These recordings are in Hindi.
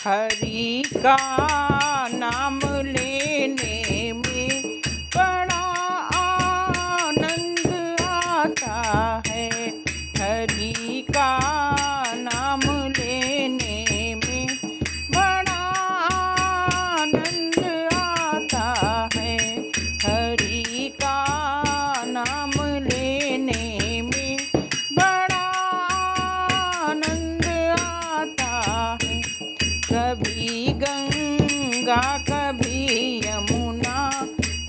हरि का नाम लेने में बड़ा आनंद आता है। हरि का नाम लेने में बड़ा आनंद आता है। हरि का नाम लेने में बड़ा आनंद आता है। कभी गंगा कभी यमुना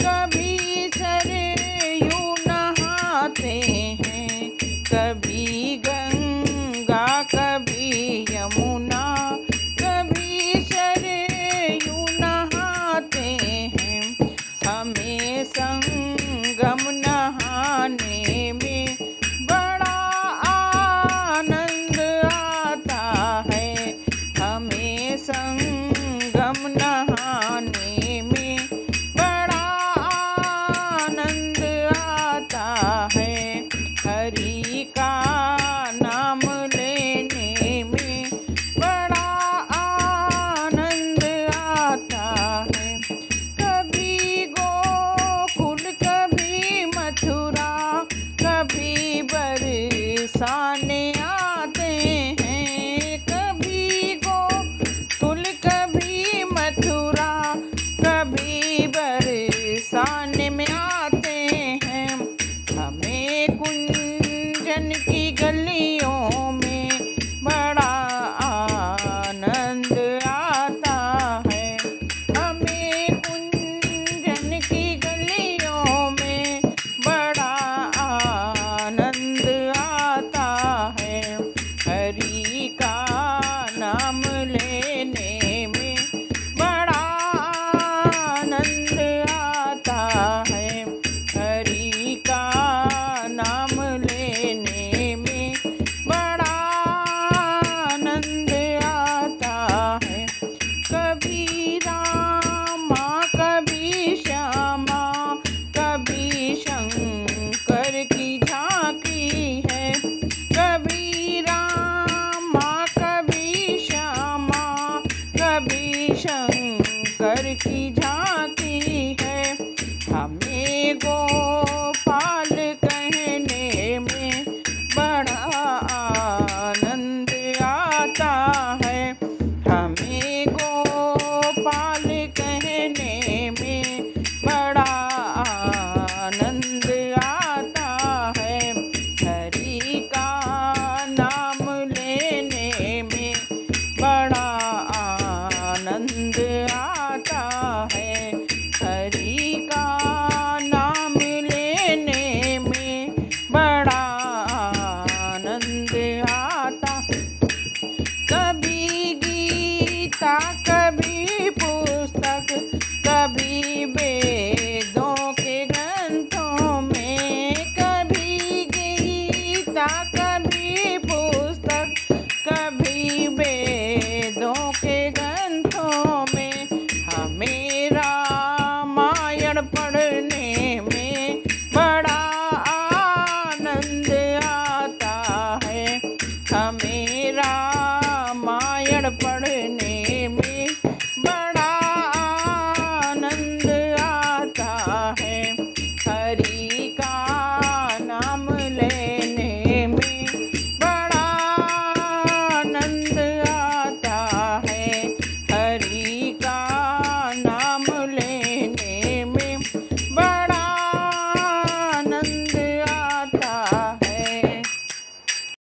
कभी सरयू नहाते हैं। कभी गंगा कभी यमुना कभी सरयू नहाते हैं। हमें संगम नहाने में बड़ा आनंद आता है। हमें संगम नहाने में बड़ा आनंद आता है। हरि का नाम लेने में बड़ा आनंद आता है। कभी गोकुल कभी मथुरा कभी बरसाने आते हैं। कभी गोकुल कभी मथुरा कभी बरसाने में आते हैं। हमें कुंजन की गलियों में बड़ा आनंद आता है। हमें कुंजन की गलियों में बड़ा आनंद आता है। हरि का नाम लेने में बड़ा आनंद आता है। हरि का नाम लेने में बड़ा आनंद आता है। कभी रामा कभी श्यामा कभी शंकर की झांकी है। कभी रामा कभी श्यामा कभी शंकर की झांकी है। हमें गोपाल कहने में बड़ा आनंद आता है। हमें गोपाल कहने में बड़ा आनंद आता है। हरि का नाम लेने में बड़ा आनंद आता है। हरि का नाम लेने में बड़ा आनंद आता। कभी गीता कभी पुस्तक कभी